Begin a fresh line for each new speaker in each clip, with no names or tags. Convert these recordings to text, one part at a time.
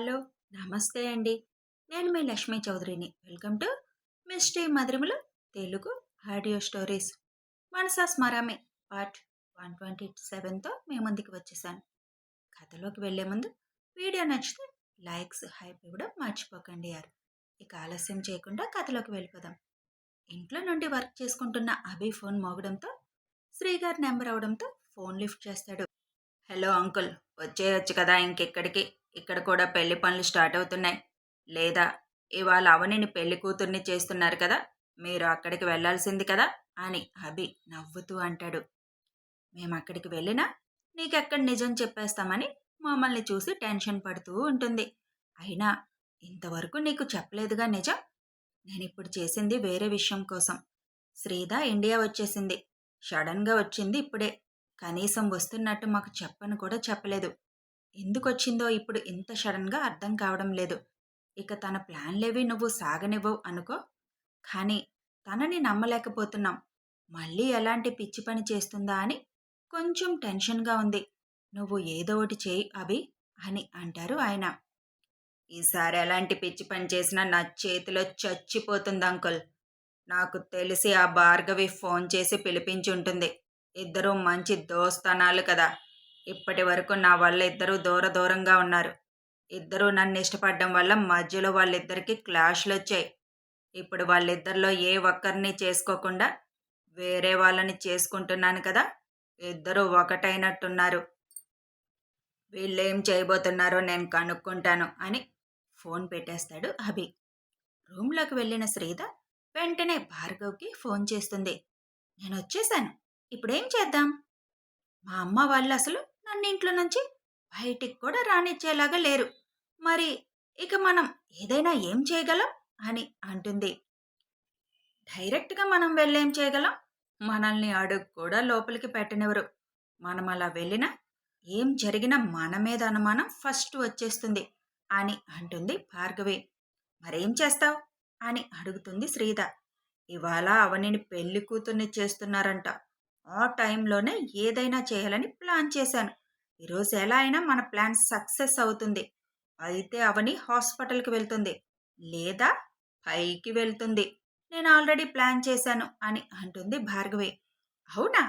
Hello! నమస్తే అండి. నేను మీ లక్ష్మీ చౌదరిని. వెల్కమ్ టు మిస్టీ మధురిమలు తెలుగు ఆడియో స్టోరీస్. మనసా స్మరామి పార్ట్ 127తో మీ ముందుకు వచ్చేసాను. కథలోకి వెళ్ళే ముందు వీడియో నచ్చితే లైక్స్, హైప్ ఇవ్వడం మర్చిపోకండి యార్. ఇక ఆలస్యం చేయకుండా కథలోకి వెళ్ళిపోదాం. ఇంట్లో నుండి వర్క్ చేసుకుంటున్న అభి ఫోన్ మోగడంతో శ్రీగారి నెంబర్ అవడంతో ఫోన్ లిఫ్ట్ చేస్తాడు. హలో అంకుల్, వచ్చేయొచ్చు కదా ఇంకెక్కడికి? ఇక్కడ కూడా పెళ్లి పనులు స్టార్ట్ అవుతున్నాయి. లేదా ఇవాళ అవనిని పెళ్లి కూతుర్ని చేస్తున్నారు కదా, మీరు అక్కడికి వెళ్ళాల్సింది కదా అని అభి నవ్వుతూ అంటాడు. మేమక్కడికి వెళ్ళినా నీకెక్కడ నిజం చెప్పేస్తామని మమ్మల్ని చూసి టెన్షన్ పడుతూ ఉంటుంది. అయినా ఇంతవరకు నీకు చెప్పలేదుగా నిజం. నేనిప్పుడు చేసింది వేరే విషయం కోసం. శ్రీధ ఇండియా వచ్చేసింది. సడన్గా వచ్చింది ఇప్పుడే. కనీసం వస్తున్నట్టు మాకు చెప్పను కూడా చెప్పలేదు. ఎందుకొచ్చిందో ఇప్పుడు ఇంత సడన్గా అర్థం కావడం లేదు. ఇక తన ప్లాన్లేవి నువ్వు సాగనివ్వవు అనుకో. కానీ తనని నమ్మలేకపోతున్నాం. మళ్ళీ ఎలాంటి పిచ్చి పని చేస్తుందా అని కొంచెం టెన్షన్గా ఉంది. నువ్వు ఏదో ఒకటి చేయి అభి అని అంటారు ఆయన. ఈసారి ఎలాంటి పిచ్చి పని చేసినా నా చేతిలో చచ్చిపోతుంది అంకుల్. నాకు తెలిసి ఆ భార్గవి ఫోన్ చేసి పిలిపించుంటుంది. ఇద్దరూ మంచి దోస్తనాలు కదా. ఇప్పటి వరకు నా వల్ల ఇద్దరూ దూరంగా ఉన్నారు. ఇద్దరూ నన్ను ఇష్టపడడం వల్ల మధ్యలో వాళ్ళిద్దరికీ క్లాష్లు వచ్చాయి. ఇప్పుడు వాళ్ళిద్దరిలో ఏ ఒక్కరిని చేసుకోకుండా వేరే వాళ్ళని చేసుకుంటున్నాను కదా. ఇద్దరూ ఒకటైనట్టున్నారు. వీళ్ళేం చేయబోతున్నారో నేను కనుక్కుంటాను అని ఫోన్ పెట్టేస్తాడు అభి. రూమ్లోకి వెళ్ళిన శ్రీధ వెంటనే భార్గవ్కి ఫోన్ చేస్తుంది. నేను వచ్చేసాను, ఇప్పుడేం చేద్దాం? మా అమ్మ వాళ్ళు అసలు నన్ను ఇంట్లో నుంచి బయటికి కూడా రానిచ్చేలాగా లేరు. మరి ఇక మనం ఏదైనా ఏం చేయగలం అని అంటుంది. డైరెక్ట్గా మనం వెళ్ళేం చేయగలం? మనల్ని అడుగు కూడా లోపలికి పెట్టనివ్వరు. మనం అలా వెళ్ళినా ఏం జరిగినా మన మీద అనుమానం ఫస్ట్ వచ్చేస్తుంది అని అంటుంది భార్గవి. మరేం చేస్తావు అని అడుగుతుంది శ్రీధ. ఇవాళ అవనిని పెళ్లి కూతుర్ని చేస్తున్నారంట. ఆ టైంలోనే ఏదైనా చేయాలని ప్లాన్ చేశాను. ఈరోజు ఎలా అయినా మన ప్లాన్ సక్సెస్ అవుతుంది. అయితే అవని హాస్పిటల్కి వెళ్తుంది, లేదా పైకి వెళ్తుంది. నేను ఆల్రెడీ ప్లాన్ చేశాను అని అంటుంది భార్గవి. అవునా,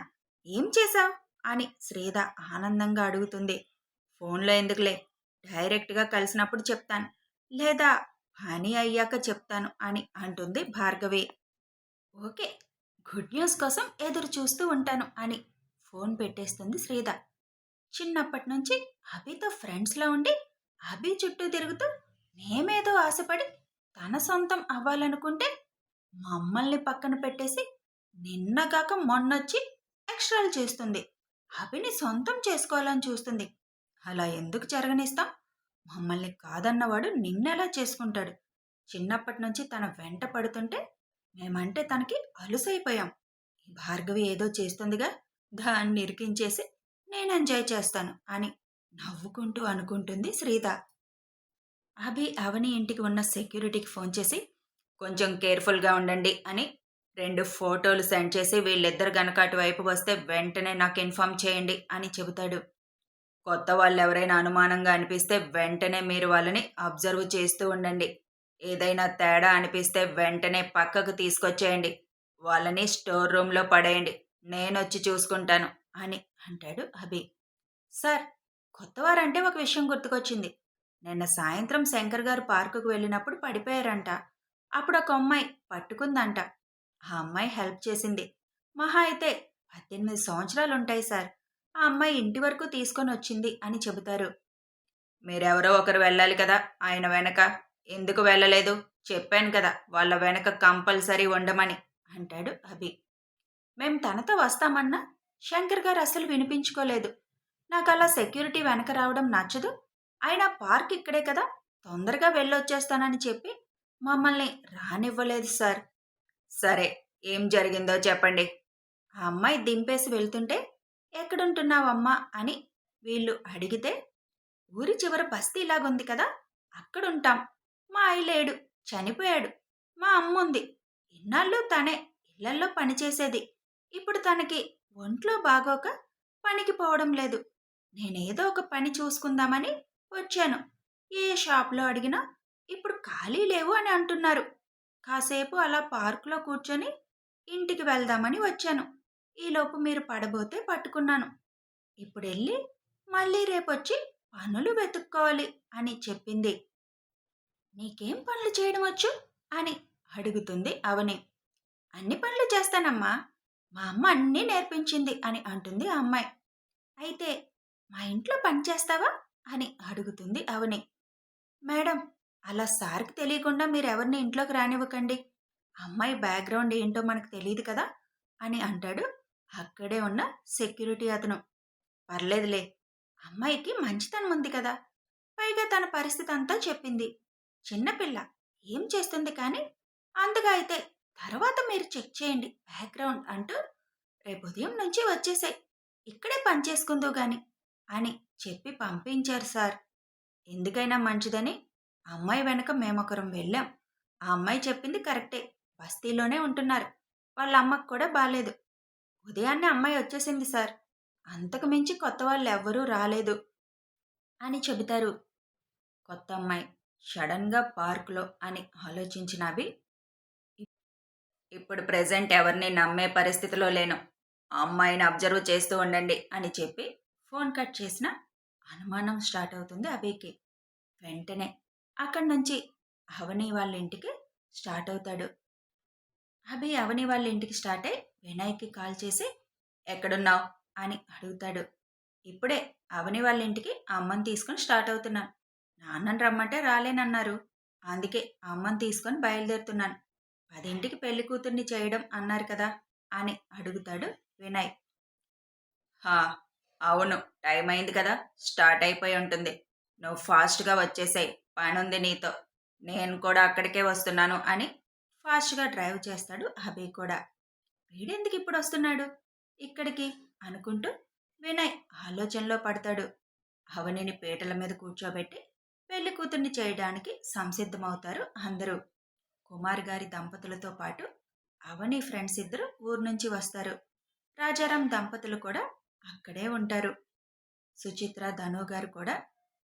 ఏం చేశావు అని శ్రీధ ఆనందంగా అడుగుతుంది. ఫోన్లో ఎందుకులే, డైరెక్ట్గా కలిసినప్పుడు చెప్తాను, లేదా పని అయ్యాక చెప్తాను అని అంటుంది భార్గవి. ఓకే, గుడ్ న్యూస్ కోసం ఎదురు చూస్తూ ఉంటాను అని ఫోన్ పెట్టేస్తుంది శ్రీధ. చిన్నప్పటి నుంచి అభితో ఫ్రెండ్స్లో ఉండి అభి చుట్టూ తిరుగుతూ మేమేదో ఆశపడి తన సొంతం అవ్వాలనుకుంటే మమ్మల్ని పక్కన పెట్టేసి నిన్నగాక మొన్నొచ్చి ఎక్స్ట్రాలు చేస్తుంది. అభిని సొంతం చేసుకోవాలని చూస్తుంది. అలా ఎందుకు జరగనిస్తాం? మమ్మల్ని కాదన్నవాడు నిన్నెలా చేసుకుంటాడు? చిన్నప్పటి నుంచి తన వెంట పడుతుంటే మేమంటే తనకి అలుసైపోయాం. ఈ భార్గవి ఏదో చేస్తుందిగా, దాన్ని ఇరికించేసి నేను ఎంజాయ్ చేస్తాను అని నవ్వుకుంటూ అనుకుంటుంది శ్రీధ. అభి అవని ఇంటికి ఉన్న సెక్యూరిటీకి ఫోన్ చేసి కొంచెం కేర్ఫుల్గా ఉండండి అని 2 ఫోటోలు సెండ్ చేసి వీళ్ళిద్దరు గనక అటువైపు వస్తే వెంటనే నాకు ఇన్ఫామ్ చేయండి అని చెబుతాడు. కొత్త వాళ్ళు ఎవరైనా అనుమానంగా అనిపిస్తే వెంటనే మీరు వాళ్ళని అబ్జర్వ్ చేస్తూ ఉండండి. ఏదైనా తేడా అనిపిస్తే వెంటనే పక్కకు తీసుకొచ్చేయండి. వాళ్ళని స్టోర్ రూమ్లో పడేయండి, నేనొచ్చి చూసుకుంటాను అని అంటాడు అభి. సార్, కొత్తవారంటే ఒక విషయం గుర్తుకొచ్చింది. నిన్న సాయంత్రం శంకర్ గారు పార్కుకు వెళ్ళినప్పుడు పడిపోయారంట. అప్పుడు ఒక అమ్మాయి పట్టుకుందంట. ఆ అమ్మాయి హెల్ప్ చేసింది. మహా అయితే 18 సంవత్సరాలు ఉంటాయి సార్. ఆ అమ్మాయి ఇంటి వరకు తీసుకొని వచ్చింది అని చెబుతారు. మీరెవరో ఒకరు వెళ్ళాలి కదా ఆయన వెనక. ఎందుకు వెళ్ళలేదు? చెప్పాను కదా వాళ్ళ వెనక కంపల్సరీ ఉండమని అంటాడు అభి. మేం తనతో వస్తామన్నా శంకర్ గారు అసలు వినిపించుకోలేదు. నాకు అలా సెక్యూరిటీ వెనక రావడం నచ్చదు. అయినా పార్క్ ఇక్కడే కదా, తొందరగా వెళ్ళొచ్చేస్తానని చెప్పి మమ్మల్ని రానివ్వలేదు సార్. సరే, ఏం జరిగిందో చెప్పండి. ఆ అమ్మాయి దింపేసి వెళ్తుంటే ఎక్కడుంటున్నావమ్మా అని వీళ్ళు అడిగితే, ఊరి చివర బస్తీలాగుంది కదా, అక్కడుంటాం. మా అయ్య లేడు, చనిపోయాడు. మా అమ్ముంది. ఇన్నాళ్ళు తనే ఇళ్లల్లో పనిచేసేది. ఇప్పుడు తనకి ఒంట్లో బాగోక పనికి పోవడం లేదు. నేనేదో ఒక పని చూసుకుందామని వచ్చాను. ఏ షాప్లో అడిగినా ఇప్పుడు ఖాళీ లేవు అని అంటున్నారు. కాసేపు అలా పార్కులో కూర్చొని ఇంటికి వెళ్దామని వచ్చాను. ఈలోపు మీరు పడబోతే పట్టుకున్నాను. ఇప్పుడెళ్ళి మళ్ళీ రేపొచ్చి పనులు వెతుక్కోవాలి అని చెప్పింది. నీకేం పనులు చేయడం వచ్చు అని అడుగుతుంది అవని. అన్ని పనులు చేస్తానమ్మా. మా అమ్మ అన్నీ నేర్పించింది అని అంటుంది ఆ అమ్మాయి. అయితే మా ఇంట్లో పని చేస్తావా అని అడుగుతుంది అవని. మేడం, అలా సార్కి తెలియకుండా మీరెవరిని ఇంట్లోకి రానివ్వకండి. అమ్మాయి బ్యాక్గ్రౌండ్ ఏంటో మనకు తెలియదు కదా అని అంటాడు అక్కడే ఉన్న సెక్యూరిటీ అతను. పర్లేదులే, అమ్మాయికి మంచితనం ఉంది కదా, పైగా తన పరిస్థితి అంతా చెప్పింది. చిన్నపిల్ల ఏం చేస్తుంది కానీ, అందుగా అయితే తర్వాత మీరు చెక్ చేయండి బ్యాక్గ్రౌండ్ అంటూ రేపు ఉదయం నుంచి వచ్చేసాయి, ఇక్కడే పని చేసుకుందో గాని అని చెప్పి పంపించారు సార్. ఎందుకైనా మంచిదని అమ్మాయి వెనక మేమొకరం వెళ్ళాం. ఆ అమ్మాయి చెప్పింది కరెక్టే. బస్తీలోనే ఉంటున్నారు. వాళ్ళ అమ్మకు కూడా బాలేదు. ఉదయాన్నే అమ్మాయి వచ్చేసింది సార్. అంతకు మించి కొత్త వాళ్ళెవ్వరూ రాలేదు అని చెబుతారు. కొత్త అమ్మాయి సడన్గా పార్కులో అని ఆలోచించిన అభి, ఇప్పుడు ప్రెజెంట్ ఎవరిని నమ్మే పరిస్థితిలో లేను. ఆ అమ్మాయిని అబ్జర్వ్ చేస్తూ ఉండండి అని చెప్పి ఫోన్ కట్ చేసిన అనుమానం స్టార్ట్ అవుతుంది అభికి. వెంటనే అక్కడి నుంచి అవని వాళ్ళ ఇంటికి స్టార్ట్ అవుతాడు. అభి అవని వాళ్ళ ఇంటికి స్టార్ట్ అయి వినయ్కి కాల్ చేసి ఎక్కడున్నావు అని అడుగుతాడు. ఇప్పుడే అవని వాళ్ళ ఇంటికి అమ్మని తీసుకొని స్టార్ట్ అవుతున్నాను. నాన్నని రమ్మంటే రాలేనన్నారు. అందుకే అమ్మని తీసుకొని బయలుదేరుతున్నాను. 10ంటికి పెళ్లి కూతుర్ని చేయడం అన్నారు కదా అని అడుగుతాడు వినయ్. హా, అవును, టైం అయింది కదా, స్టార్ట్ అయిపోయి ఉంటుంది. నువ్వు ఫాస్ట్గా వచ్చేసాయి, పనుంది నీతో. నేను కూడా అక్కడికే వస్తున్నాను అని ఫాస్ట్గా డ్రైవ్ చేస్తాడు అభి కూడా. వీడెందుకు ఇప్పుడు వస్తున్నాడు ఇక్కడికి అనుకుంటూ వినయ్ ఆలోచనలో పడతాడు. అవనిని పీటల మీద కూర్చోబెట్టి పెళ్లి కూతుర్ని చేయడానికి సంసిద్ధమవుతారు అందరూ. కుమార్ గారి దంపతులతో పాటు అవని ఫ్రెండ్స్ ఇద్దరు ఊరు నుంచి వస్తారు. రాజారాం దంపతులు కూడా అక్కడే ఉంటారు. సుచిత్ర, ధను గారు కూడా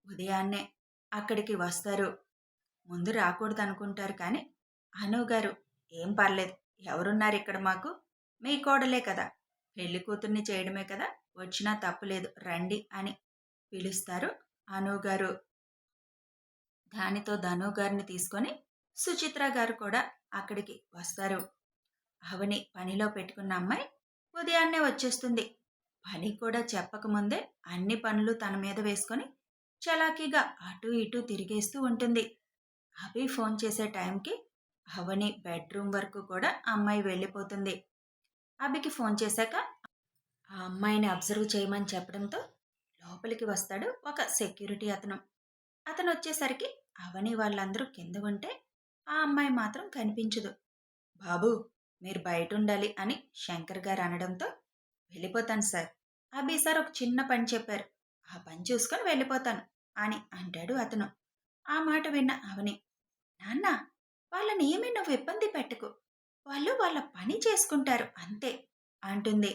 ఉదయాన్నే అక్కడికి వస్తారు. ముందు రాకూడదు అనుకుంటారు కానీ అను గారు, ఏం పర్లేదు, ఎవరున్నారు ఇక్కడ మాకు, మీ కోడలే కదా, పెళ్లి కూతుర్ని చేయడమే కదా, వచ్చినా తప్పులేదు రండి అని పిలుస్తారు అను గారు. దానితో ధను గారిని తీసుకొని సుచిత్ర గారు కూడా అక్కడికి వస్తారు. అవని పనిలో పెట్టుకున్న అమ్మాయి ఉదయాన్నే వచ్చేస్తుంది. పని కూడా చెప్పకముందే అన్ని పనులు తన మీద వేసుకొని చలాకీగా అటూ ఇటూ తిరిగేస్తూ ఉంటుంది. అభి ఫోన్ చేసే టైంకి అవని బెడ్రూమ్ వరకు కూడా అమ్మాయి వెళ్ళిపోతుంది. అభికి ఫోన్ చేశాక ఆ అమ్మాయిని అబ్జర్వ్ చేయమని చెప్పడంతో లోపలికి వస్తాడు ఒక సెక్యూరిటీ అతను. అతను వచ్చేసరికి అవని వాళ్ళందరూ కింద ఉంటే ఆ అమ్మాయి మాత్రం కనిపించదు. బాబు, మీరు బయట ఉండాలి అని శంకర్ గారు అనడంతో వెళ్ళిపోతాను సార్. అభి సార్ ఒక చిన్న పని చెప్పారు, ఆ పని చూసుకొని వెళ్ళిపోతాను అని అంటాడు అతను. ఆ మాట విన్న అవని, నాన్న, వాళ్ళని ఏమీ నువ్వు ఇబ్బంది పెట్టకు, వాళ్ళు వాళ్ళ పని చేసుకుంటారు అంతే అంటుంది.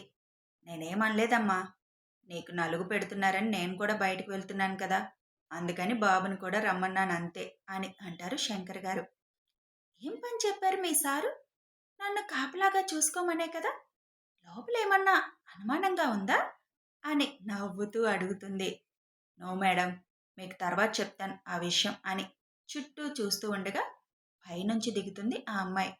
నేనేమనలేదమ్మా, నీకు నలుగు పెడుతున్నారని నేను కూడా బయటకు వెళ్తున్నాను కదా, అందుకని బాబుని కూడా రమ్మన్నాను అంతే అని అంటారు శంకర్ గారు. ఏం పని చెప్పారు మీ సారు? నన్ను కాపలాగా చూసుకోమనే కదా, లోపలేమన్నా అనుమానంగా ఉందా అని నవ్వుతూ అడుగుతుంది. నో మేడం, మీకు తర్వాత చెప్తాను ఆ విషయం అని చుట్టూ చూస్తూ ఉండగా పైనుంచి దిగుతుంది ఆ అమ్మాయి.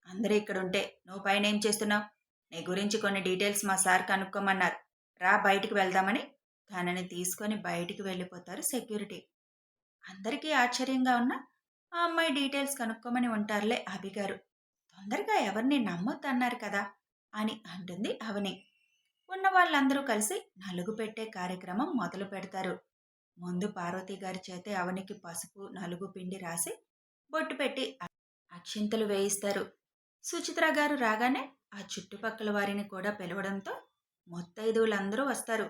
అందరూ ఇక్కడుంటే నువ్వు పైన ఏం చేస్తున్నావు? నీ గురించి కొన్ని డీటెయిల్స్ మా సార్ కనుక్కోమన్నారు, రా బయటికి వెళ్దామని తనని తీసుకొని బయటికి వెళ్ళిపోతారు సెక్యూరిటీ. అందరికీ ఆశ్చర్యంగా ఉన్న ఆ అమ్మాయి డీటెయిల్స్ కనుక్కోమని ఉంటారులే అభిగారు, తొందరగా ఎవరిని నమ్మొద్దు అన్నారు కదా అని అంటుంది అవని. ఉన్న వాళ్ళందరూ కలిసి నలుగు పెట్టే కార్యక్రమం మొదలు పెడతారు. ముందు పార్వతి గారి చేతే అవనికి పసుపు నలుగు పిండి రాసి బొట్టు పెట్టి అక్షింతలు వేయిస్తారు. సుచిత్ర గారు రాగానే ఆ చుట్టుపక్కల వారిని కూడా పిలవడంతో ముత్తైదువులందరూ వస్తారు.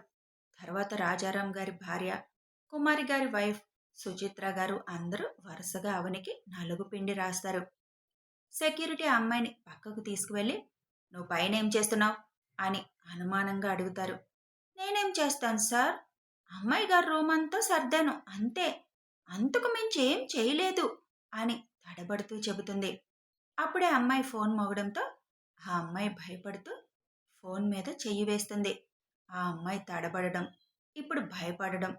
తర్వాత రాజారాం గారి భార్య, కుమారి గారి వైఫ్, సుచిత్ర గారు అందరూ వరుసగా అవనికి నలుగు పిండి రాస్తారు. సెక్యూరిటీ అమ్మాయిని పక్కకు తీసుకువెళ్ళి, నువ్వు పైన ఏం చేస్తున్నావు అని అనుమానంగా అడుగుతారు. నేనేం చేస్తాను సార్, అమ్మాయి గారు రూమ్ అంతా సర్దాను అంతే, అంతకు మించి ఏం చేయలేదు అని తడబడుతూ చెబుతుంది. అప్పుడే అమ్మాయి ఫోన్ మోగడంతో ఆ అమ్మాయి భయపడుతూ ఫోన్ మీద చెయ్యి వేస్తుంది. ఆ అమ్మాయి తడబడడం, ఇప్పుడు భయపడడం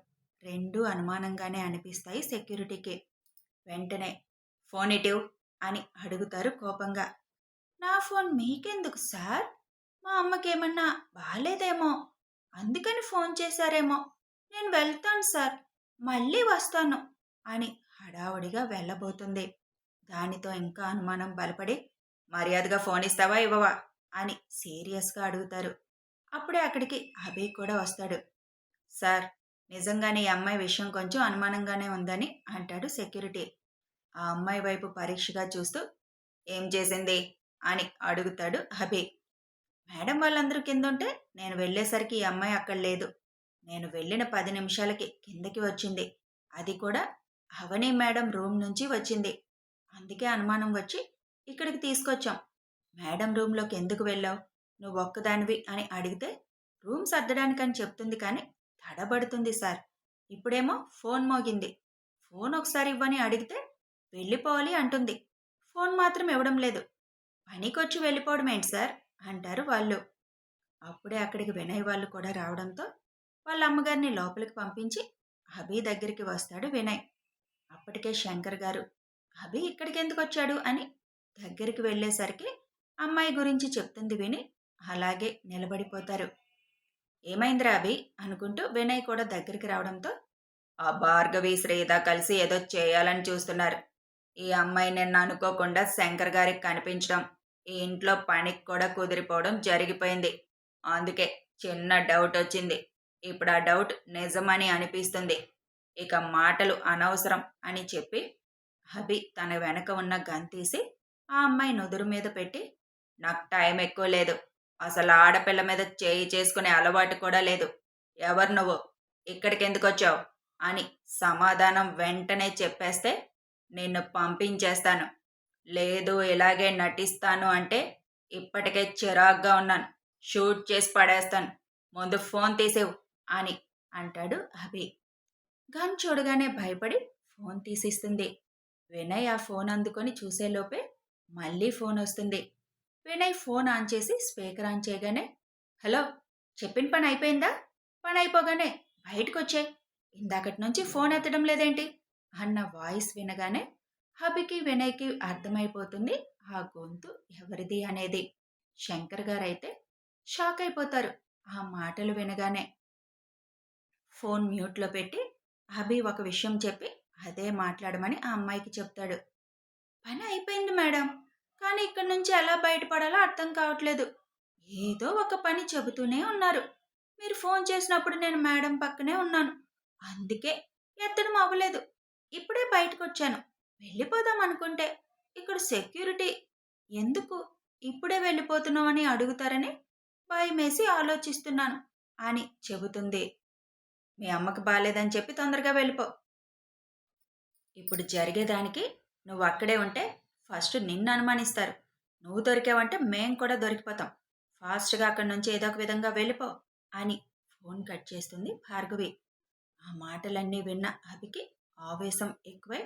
రెండూ అనుమానంగానే అనిపిస్తాయి సెక్యూరిటీకి. వెంటనే "ఫోన్ ఇటివ్" అని అడుగుతారు కోపంగా. "నా ఫోన్ మీకెందుకు సార్? మా అమ్మకేమన్నా బాలేదేమో, అందుకని ఫోన్ చేశారేమో. నేను వెళ్తాను సార్, మళ్ళీ వస్తాను" అని హడావుడిగా వెళ్ళబోతుంది. దానితో ఇంకా అనుమానం బలపడి "మర్యాదగా ఫోన్ ఇస్తావా ఇవ్వవా" అని సీరియస్గా అడుగుతారు. అప్పుడే అక్కడికి అభి కూడా వస్తాడు. "సార్, నిజంగానే ఈ అమ్మాయి విషయం కొంచెం అనుమానంగానే ఉందని" అంటాడు సెక్యూరిటీ. ఆ అమ్మాయి వైపు పరీక్షగా చూస్తూ "ఏం చేసింది" అని అడుగుతాడు అభి. "మేడం వాళ్ళందరూ కిందుంటే నేను వెళ్ళేసరికి ఈ అమ్మాయి అక్కడ లేదు. నేను వెళ్ళిన 10 నిమిషాలకి కిందకి వచ్చింది. అది కూడా అవని మేడం రూమ్ నుంచి వచ్చింది. అందుకే అనుమానం వచ్చి ఇక్కడికి తీసుకొచ్చాం. మేడం రూమ్లోకి ఎందుకు వెళ్ళావు? నువ్వు ఒక్కదానివి" అని అడిగితే రూమ్ సర్దడానికని చెప్తుంది కానీ తడబడుతుంది సార్. ఇప్పుడేమో ఫోన్ మోగింది. ఫోన్ ఒకసారి ఇవ్వని అడిగితే వెళ్ళిపోవాలి అంటుంది. ఫోన్ మాత్రం ఇవ్వడం లేదు. పనికొచ్చి వెళ్ళిపోవడం ఏంటి సార్ అంటారు వాళ్ళు. అప్పుడే అక్కడికి వినయ్ వాళ్ళు కూడా రావడంతో వాళ్ళ అమ్మగారిని లోపలికి పంపించి అభి దగ్గరికి వస్తాడు వినయ్. అప్పటికే శంకర్ గారు "అభి ఇక్కడికి ఎందుకు వచ్చాడు" అని దగ్గరికి వెళ్ళేసరికి అమ్మాయి గురించి చెప్తుంది విని అలాగే నిలబడిపోతారు. "ఏమైందిరా అభి" అనుకుంటూ వినయ్ కూడా దగ్గరికి రావడంతో "ఆ భార్గవి శ్రీధ కలిసి ఏదో చేయాలని చూస్తున్నారు. ఈ అమ్మాయి నిన్న అనుకోకుండా శంకర్ గారికి కనిపించడం, ఈ ఇంట్లో పనికి కూడా కుదిరిపోవడం జరిగిపోయింది. అందుకే చిన్న డౌట్ వచ్చింది. ఇప్పుడు ఆ డౌట్ నిజమని అనిపిస్తుంది. ఇక మాటలు అనవసరం" అని చెప్పి అభి తన వెనక ఉన్న గన్ తీసి ఆ అమ్మాయి నుదురు మీద పెట్టి "నాకు టైం ఎక్కువ లేదు. అసలు ఆడపిల్ల మీద చేయి చేసుకునే అలవాటు కూడా లేదు. ఎవరు నువ్వు? ఇక్కడికి ఎందుకు వచ్చావు" అని సమాధానం వెంటనే చెప్పేస్తే నిన్ను పంపించేస్తాను. లేదు ఇలాగే నటిస్తాను అంటే ఇప్పటికే చిరాగ్గా ఉన్నాను. షూట్ చేసి పడేస్తాను. ముందు ఫోన్ తీసేవు అని అంటాడు అభి. గన్ చూడగానే భయపడి ఫోన్ తీసిస్తుంది. వినయ్ ఆ ఫోన్ అందుకొని చూసేలోపే మళ్ళీ ఫోన్ వస్తుంది. వినయ్ ఫోన్ ఆన్ చేసి స్పీకర్ ఆన్ చేయగానే "హలో, చెప్పిన పని అయిపోయిందా? పని అయిపోగానే బయటకొచ్చేయ్. ఇందాకటి నుంచి ఫోన్ ఎత్తడం లేదేంటి" అన్న వాయిస్ వినగానే అభికి వినయ్కి అర్థమైపోతుంది ఆ గొంతు ఎవరిది అనేది. శంకర్ గారైతే షాక్ అయిపోతారు ఆ మాటలు వినగానే. ఫోన్ మ్యూట్లో పెట్టి అభి ఒక విషయం చెప్పి అదే మాట్లాడమని ఆ అమ్మాయికి చెప్తాడు. "పని అయిపోయింది మేడం, కానీ ఇక్కడి నుంచి ఎలా బయటపడాలో అర్థం కావట్లేదు. ఏదో ఒక పని చెబుతూనే ఉన్నారు. మీరు ఫోన్ చేసినప్పుడు నేను మేడం పక్కనే ఉన్నాను. అందుకే ఎత్తడం అవ్వలేదు. ఇప్పుడే బయటకొచ్చాను. వెళ్ళిపోదాం అనుకుంటే ఇక్కడ సెక్యూరిటీ ఎందుకు ఇప్పుడే వెళ్ళిపోతున్నావు అని అడుగుతారని భయమేసి ఆలోచిస్తున్నాను" అని చెబుతుంది. "మీ అమ్మకి బాలేదని చెప్పి తొందరగా వెళ్ళిపో. ఇప్పుడు జరిగేదానికి నువ్వు అక్కడే ఉంటే ఫస్ట్ నిన్ను అనుమానిస్తారు. నువ్వు దొరికావంటే మేం కూడా దొరికిపోతాం. ఫాస్ట్గా అక్కడి నుంచి ఏదో ఒక విధంగా వెళ్ళిపో" అని ఫోన్ కట్ చేస్తుంది భార్గవి. ఆ మాటలన్నీ విన్న అభికి ఆవేశం ఎక్కువై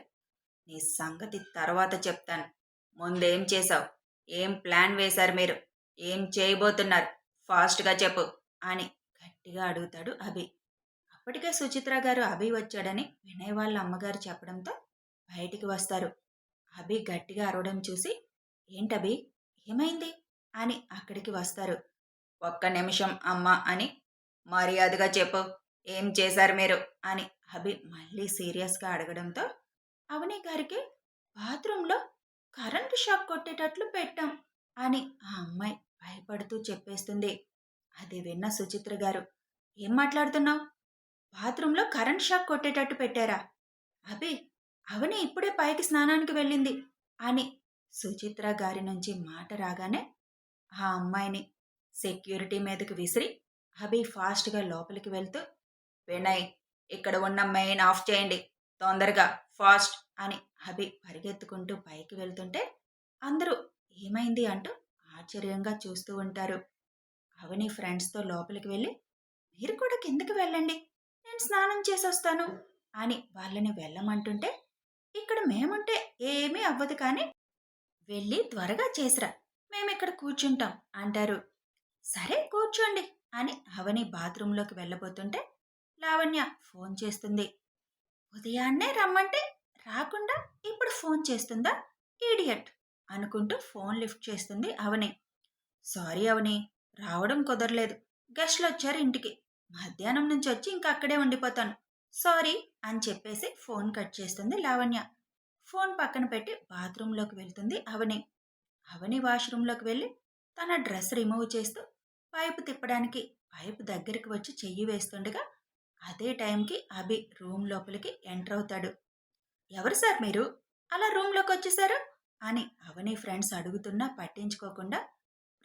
"నీ సంగతి తర్వాత చెప్తాను. ముందేం చేశావు? ఏం ప్లాన్ వేశారు మీరు? ఏం చేయబోతున్నారు? ఫాస్ట్గా చెప్పు" అని గట్టిగా అడుగుతాడు అభి. అప్పటికే సుచిత్ర గారు అభి వచ్చాడని వినయ్ వాళ్ళ అమ్మగారు చెప్పడంతో బయటికి వస్తారు. అభి గట్టిగా అరవడం చూసి "ఏంటభి, ఏమైంది" అని అక్కడికి వస్తారు. "ఒక్క నిమిషం అమ్మా" అని "మర్యాదగా చెప్పు, ఏం చేశారు మీరు" అని అభి మళ్ళీ సీరియస్గా అడగడంతో అవని గారికి బాత్రూంలో కరెంటు షాక్ కొట్టేటట్లు పెట్టాం అని ఆ అమ్మాయి భయపడుతూ చెప్పేస్తుంది. అది విన్న సుచిత్ర గారు "ఏం మాట్లాడుతున్నావు? బాత్రూంలో కరెంట్ షాక్ కొట్టేటట్టు పెట్టారా? అభి, అవని ఇప్పుడే పైకి స్నానానికి వెళ్ళింది" అని సుచిత్ర గారి నుంచి మాట రాగానే ఆ అమ్మాయిని సెక్యూరిటీ మీదకి విసిరి అభి ఫాస్ట్గా లోపలికి వెళ్తూ "వినయ్, ఇక్కడ ఉన్న మెయిన్ ఆఫ్ చేయండి. తొందరగా, ఫాస్ట్" అని అభి పరిగెత్తుకుంటూ పైకి వెళ్తుంటే అందరూ ఏమైంది అంటూ ఆశ్చర్యంగా చూస్తూ ఉంటారు. అవని ఫ్రెండ్స్తో లోపలికి వెళ్ళి "మీరు కూడా కిందకి వెళ్ళండి, నేను స్నానం చేసొస్తాను" అని వాళ్ళని వెళ్ళమంటుంటే, ఇక్కడ మేముంటే ఏమీ అవ్వదు కానీ వెళ్ళి త్వరగా చేసిరా, మేమిక్కడ కూర్చుంటాం అంటారు. సరే కూర్చోండి అని అవని బాత్రూంలోకి వెళ్ళబోతుంటే లావణ్య ఫోన్ చేస్తుంది. ఉదయాన్నే రమ్మంటే రాకుండా ఇప్పుడు ఫోన్ చేస్తుందా ఈడియట్ అనుకుంటూ ఫోన్ లిఫ్ట్ చేస్తుంది అవని. సారీ అవని, రావడం కుదరలేదు. గెస్ట్లు వచ్చారు ఇంటికి. మధ్యాహ్నం నుంచి వచ్చి ఇంకా అక్కడే ఉండిపోతాను. సారీ అని చెప్పేసి ఫోన్ కట్ చేస్తుంది లావణ్య. ఫోన్ పక్కన పెట్టి బాత్రూంలోకి వెళ్తుంది అవని. అవని వాష్రూంలోకి వెళ్ళి తన డ్రెస్ రిమూవ్ చేస్తూ పైపు తిప్పడానికి పైపు దగ్గరికి వచ్చి చెయ్యి వేస్తుండగా అదే టైంకి అభి రూమ్ లోపలికి ఎంటర్ అవుతాడు. ఎవరు సార్ మీరు, అలా రూమ్లోకి వచ్చేసారు అని అవని ఫ్రెండ్స్ అడుగుతున్నా పట్టించుకోకుండా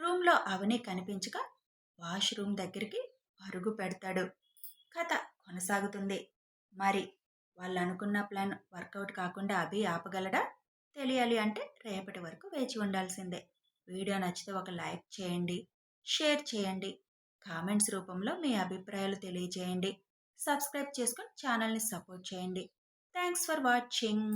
రూమ్లో అవని కనిపించక వాష్రూమ్ దగ్గరికి పరుగు పెడతాడు. కథ కొనసాగుతుంది. మరి వాళ్ళు అనుకున్న ప్లాన్ వర్కౌట్ కాకుండా అభి ఆపగలడా? తెలియాలి అంటే రేపటి వరకు వేచి ఉండాల్సిందే. వీడియో నచ్చితే ఒక లైక్ చేయండి, షేర్ చేయండి, కామెంట్స్ రూపంలో మీ అభిప్రాయాలు తెలియజేయండి. సబ్స్క్రైబ్ చేసుకొని ఛానల్ని సపోర్ట్ చేయండి. Thanks for watching.